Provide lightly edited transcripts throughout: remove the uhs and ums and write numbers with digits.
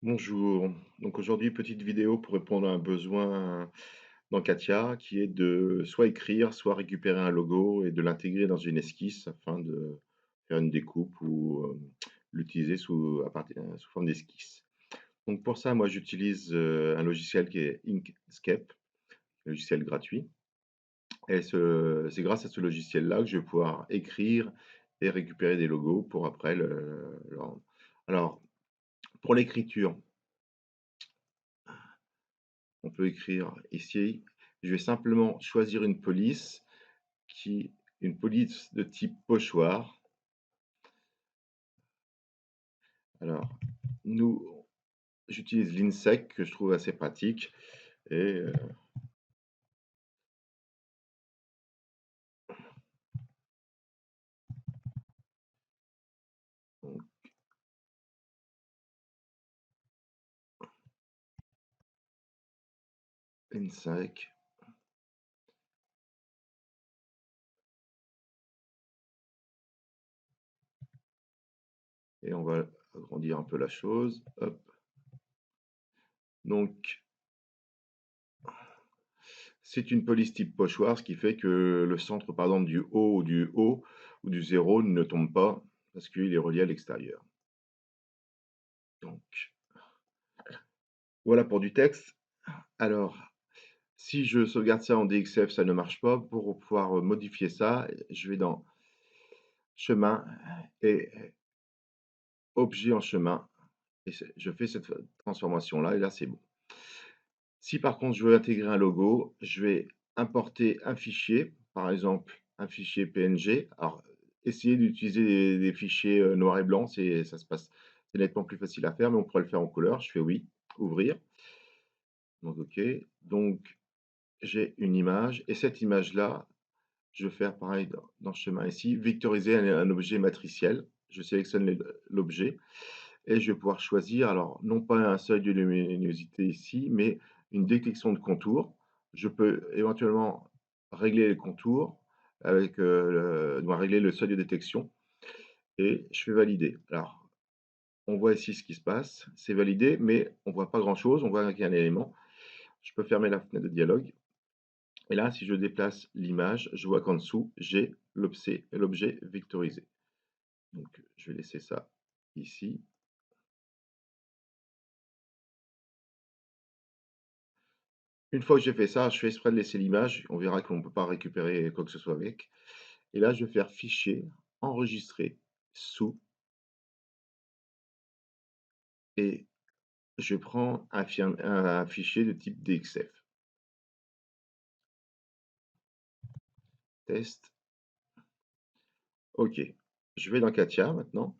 Bonjour. Donc aujourd'hui, petite vidéo pour répondre à un besoin dans Katia qui est de soit écrire, soit récupérer un logo et de l'intégrer dans une esquisse afin de faire une découpe ou l'utiliser sous forme d'esquisse. Donc pour ça, moi j'utilise un logiciel qui est Inkscape, un logiciel gratuit. Et c'est grâce à ce logiciel-là que je vais pouvoir écrire et récupérer des logos pour après le rendre. Alors, pour l'écriture, on peut écrire ici, je vais simplement choisir qui, une police de type pochoir. Alors, nous, j'utilise l'INSEC que je trouve assez pratique et donc, INSEC. Et on va agrandir un peu la chose. Hop. Donc, c'est une police type pochoir, ce qui fait que le centre, par exemple, du haut ou du 0 ne tombe pas parce qu'il est relié à l'extérieur. Donc, voilà pour du texte. Alors, si je sauvegarde ça en DXF, ça ne marche pas. Pour pouvoir modifier ça, je vais dans chemin et objet en chemin. Et je fais cette transformation-là et là, c'est bon. Si par contre, je veux intégrer un logo, je vais importer un fichier, par exemple un fichier PNG. Alors, essayez d'utiliser des fichiers noirs et blancs, c'est nettement plus facile à faire, mais on pourrait le faire en couleur. Je fais oui, ouvrir. Donc, OK. Donc, j'ai une image et cette image-là, je vais faire pareil dans ce chemin ici, vectoriser un objet matriciel. Je sélectionne l'objet et je vais pouvoir choisir, alors non pas un seuil de luminosité ici, mais une détection de contour. Je peux éventuellement régler les contours avec, régler le seuil de détection et je fais valider. Alors, on voit ici ce qui se passe, c'est validé, mais on voit pas grand-chose, on voit qu'il y a un élément. Je peux fermer la fenêtre de dialogue. Et là, si je déplace l'image, je vois qu'en dessous, j'ai l'objet vectorisé. Donc, je vais laisser ça ici. Une fois que j'ai fait ça, je fais exprès de laisser l'image. On verra qu'on ne peut pas récupérer quoi que ce soit avec. Et là, je vais faire fichier, enregistrer sous. Et je prends un fichier de type DXF. Test. OK. Je vais dans Katia maintenant.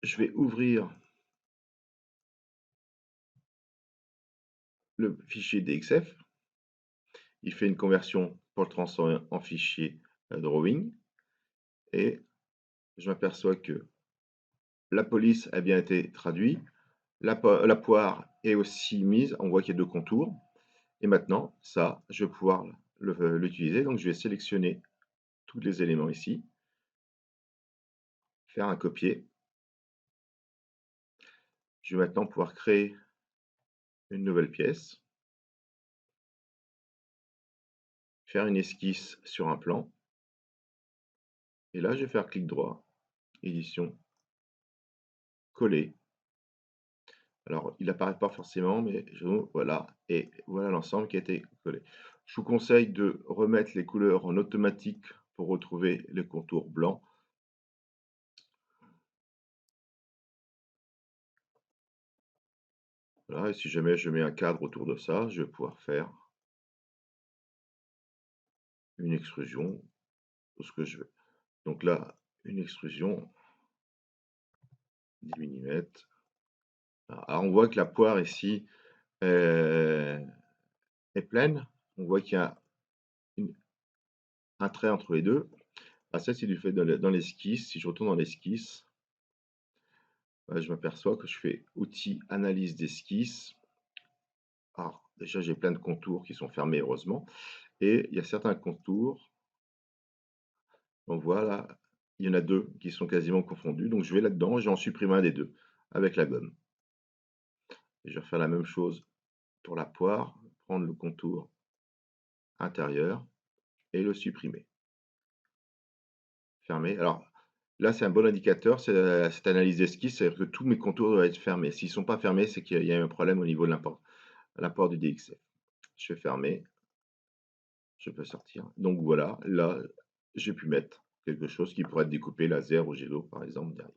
Je vais ouvrir le fichier DXF. Il fait une conversion pour le transformer en fichier drawing. Et je m'aperçois que la police a bien été traduite, la poire est aussi mise, on voit qu'il y a deux contours. Et maintenant, ça, je vais pouvoir l'utiliser. Donc, je vais sélectionner tous les éléments ici, faire un copier. Je vais maintenant pouvoir créer une nouvelle pièce, faire une esquisse sur un plan. Et là, je vais faire clic droit, édition, coller. Alors, il n'apparaît pas forcément, mais voilà, et voilà l'ensemble qui a été collé. Je vous conseille de remettre les couleurs en automatique pour retrouver les contours blancs. Voilà, et si jamais je mets un cadre autour de ça, je vais pouvoir faire une extrusion de ce que je veux. Donc là, une extrusion 10 mm. Alors, on voit que la poire ici est pleine. On voit qu'il y a un trait entre les deux. Ah, ça, c'est du fait dans l'esquisse. Si je retourne dans l'esquisse, je m'aperçois que je fais outils analyse d'esquisse. Alors, déjà, j'ai plein de contours qui sont fermés, heureusement. Et il y a certains contours, on voit là, il y en a 2 qui sont quasiment confondus, donc je vais là-dedans et j'en supprime un des 2 avec la gomme. Et je vais refaire la même chose pour la poire, prendre le contour intérieur et le supprimer. Fermer. Alors là, c'est un bon indicateur, cette analyse d'esquisse, c'est-à-dire que tous mes contours doivent être fermés. S'ils ne sont pas fermés, c'est qu'il y a un problème au niveau de l'import du DXF. Je fais fermer, je peux sortir. Donc voilà, là, j'ai pu mettre quelque chose qui pourrait être découpé laser ou Gelo, par exemple, derrière.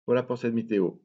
Voilà pour cette vidéo.